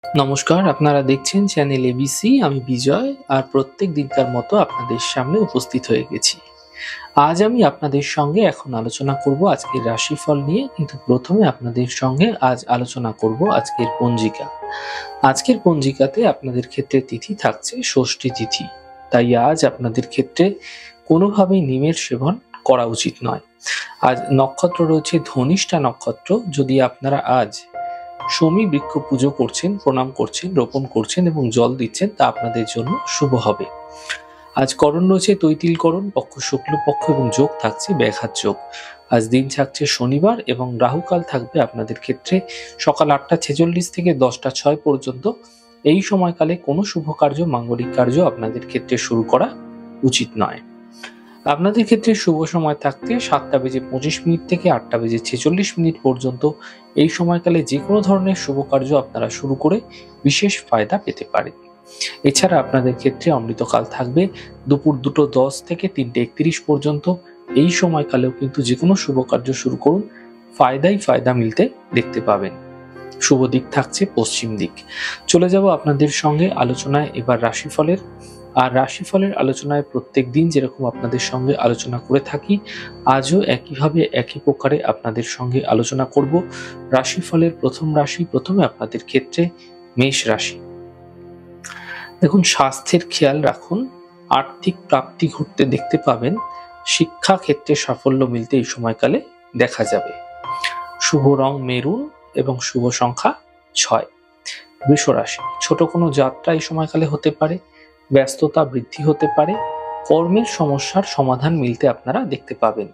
নমস্কার, আপনারা দেখছেন চ্যানেল এবিসি। আমি বিজয়, আর প্রত্যেক দিনকার মতো আপনাদের সামনে উপস্থিত হয়ে গেছি। আজ আমি আপনাদের সঙ্গে এখন আলোচনা করব আজকের রাশিফল নিয়ে, কিন্তু প্রথমে আপনাদের সঙ্গে আজ আলোচনা করব আজকের পঞ্জিকা। আজকের পঞ্জিকাতে আপনাদের ক্ষেত্রে তিথি থাকছে ষষ্ঠী তিথি, তাই আজ আপনাদের ক্ষেত্রে কোনোভাবেই নিমের সেবন করা উচিত নয়। আজ নক্ষত্র রয়েছে ধনিষ্ঠা নক্ষত্র। যদি আপনারা আজ শমী বৃক্ষ পুজো করছেন, প্রণাম করছেন, রোপণ করছেন এবং জল দিচ্ছেন, তা আপনাদের জন্য শুভ হবে। আজ করণ রয়েছে তৈতিলকরণ, পক্ষ শুক্লপক্ষ এবং যোগ থাকছে ব্যাঘাত যোগ। আজ দিন থাকছে শনিবার এবং রাহুকাল থাকবে আপনাদের ক্ষেত্রে সকাল 8টা 46 থেকে 10টা 6 পর্যন্ত। এই সময়কালে কোনো শুভ কার্য, মাঙ্গলিক কার্য আপনাদের ক্ষেত্রে শুরু করা উচিত নয়। আপনাদের ক্ষেত্রে শুভ সময় থাকতে 7টা 25 থেকে 8টা 46 পর্যন্ত। এই সময়কালে যে কোনো ধরনের শুভ কার্য আপনারা শুরু করে বিশেষ ফায়দা পেতে পারেন। এছাড়া আপনাদের ক্ষেত্রে অমৃতকাল থাকবে দুপুর 2:10 থেকে 3:31 পর্যন্ত। এই সময়কালেও কিন্তু যে কোনো শুভ কার্য শুরু করুন, ফায়দা মিলতে দেখতে পাবেন। শুভ দিক থাকছে পশ্চিম দিক। চলে যাব আপনাদের সঙ্গে আলোচনায় এবার রাশিফলের। আর রাশিফলের আলোচনায় প্রত্যেক দিন যেরকম আপনাদের সঙ্গে আলোচনা করে থাকি, আজও একইভাবে একই প্রকারে আপনাদের সঙ্গে আলোচনা করব। রাশিফলের প্রথম রাশি, প্রথমে আপনাদের ক্ষেত্রে মেষ রাশি। দেখুন, স্বাস্থ্যের খেয়াল রাখুন, আর্থিক প্রাপ্তি ঘটতে দেখতে পাবেন, শিক্ষা ক্ষেত্রে সাফল্য মিলতে এই সময়কালে দেখা যাবে। শুভ রং মেরুন এবং শুভ সংখ্যা 6। বৃষ রাশি, ছোট কোনো যাত্রা এই সময়কালে হতে পারে, ব্যস্ততা বৃদ্ধি হতে পারে, কর্মের সমস্যার সমাধান মিলতে আপনারা দেখতে পাবেন।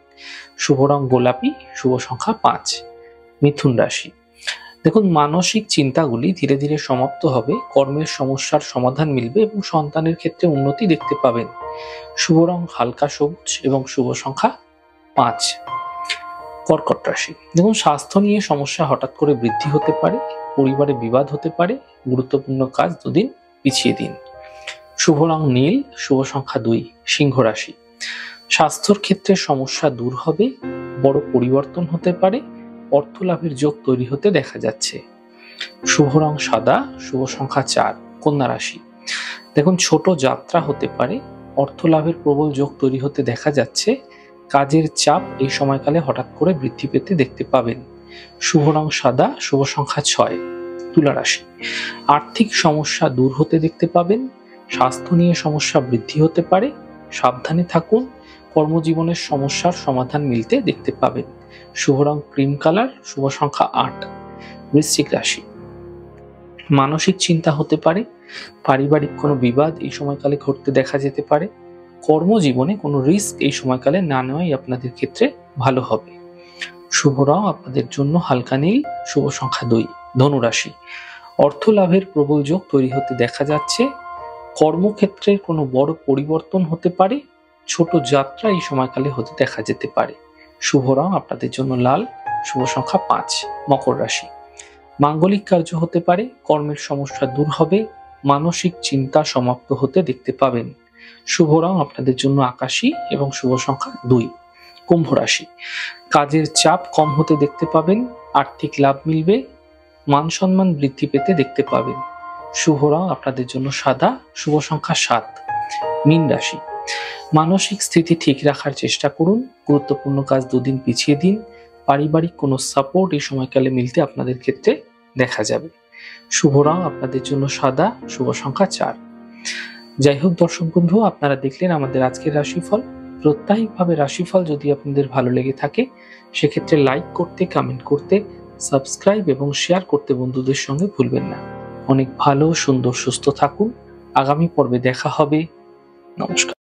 শুভ রং গোলাপি, শুভ সংখ্যা 5। মিথুন রাশি, দেখুন, মানসিক চিন্তাগুলি ধীরে ধীরে সমাপ্ত হবে, কর্মের সমস্যার সমাধান মিলবে এবং সন্তানের ক্ষেত্রে উন্নতি দেখতে পাবেন। শুভ রং হালকা সবুজ এবং শুভ সংখ্যা 5। কর্কট রাশি, দেখুন, স্বাস্থ্য নিয়ে সমস্যা হঠাৎ করে বৃদ্ধি হতে পারে, পরিবারে বিবাদ হতে পারে, গুরুত্বপূর্ণ কাজ দুদিন পিছিয়ে দিন। শুভ রং নীল, শুভ সংখ্যা 2। সিংহ রাশি, স্বাস্থ্যর ক্ষেত্রে সমস্যা দূর হবে, বড় পরিবর্তন হতে পারে, অর্থ লাভের যোগ তৈরি হতে দেখা যাচ্ছে। শুভ রং সাদা, শুভ সংখ্যা 4। কন্যা রাশি, দেখুন, ছোট যাত্রা হতে পারে, অর্থ লাভের প্রবল যোগ তৈরি হতে দেখা যাচ্ছে, কাজের চাপ এই সময়কালে হঠাৎ করে বৃদ্ধি পেতে দেখতে পাবেন। শুভ রং সাদা, শুভ সংখ্যা 6। তুলা রাশি, আর্থিক সমস্যা দূর হতে দেখতে পাবেন, স্বাস্থ্য নিয়ে সমস্যা বৃদ্ধি হতে পারে, সাবধানে থাকুন, কর্মজীবনের সমস্যার সমাধান মিলতে দেখতে পাবেন। শুভ রং ক্রিম কালার, শুভ সংখ্যা 8। বৃশ্চিক রাশি, মানসিক চিন্তা হতে পারে, পারিবারিক কোনো বিবাদ এই সময়কালে ঘটতে দেখা যেতে পারে, কর্মজীবনে কোনো রিস্ক এই সময়কালে না নেওয়াই আপনাদের ক্ষেত্রে ভালো হবে। শুভ রং আপনাদের জন্য হালকা নীল, শুভ সংখ্যা 2। ধনু রাশি, অর্থ লাভের প্রবল যোগ তৈরি হতে দেখা যাচ্ছে, কর্মক্ষেত্রের কোনো বড় পরিবর্তন হতে পারে, ছোট যাত্রা এই সময়কালে হতে দেখা যেতে পারে। শুভ রং আপনাদের জন্য লাল, শুভ সংখ্যা 5। মকর রাশি, মাঙ্গলিক কার্য হতে পারে, কর্মের সমস্যা দূর হবে, মানসিক চিন্তা সমাপ্ত হতে দেখতে পাবেন। শুভ রং আপনাদের জন্য আকাশী এবং শুভ সংখ্যা 2। কুম্ভ রাশি, কাজের চাপ কম হতে দেখতে পাবেন, আর্থিক লাভ মিলবে, মান সম্মান বৃদ্ধি পেতে দেখতে পাবেন। শুভ রং আপনাদের জন্য সাদা, শুভ সংখ্যা 7। মীন রাশি, মানসিক স্থিতি ঠিক রাখার চেষ্টা করুন, গুরুত্বপূর্ণ কাজ দুদিন পিছিয়ে দিন, পারিবারিক কোনো সাপোর্ট এই সময়কালে মিলতে আপনাদের ক্ষেত্রে দেখা যাবে। শুভ রং আপনাদের জন্য সাদা, শুভ সংখ্যা 4। যাই হোক দর্শক বন্ধু, আপনারা দেখলেন আমাদের আজকের রাশিফল। প্রত্যাহিকভাবে রাশিফল যদি আপনাদের ভালো লেগে থাকে, সেক্ষেত্রে লাইক করতে, কমেন্ট করতে, সাবস্ক্রাইব এবং শেয়ার করতে বন্ধুদের সঙ্গে ভুলবেন না। অনেক ভালো, সুন্দর, সুস্থ থাকুন। আগামী পর্বে দেখা হবে। নমস্কার।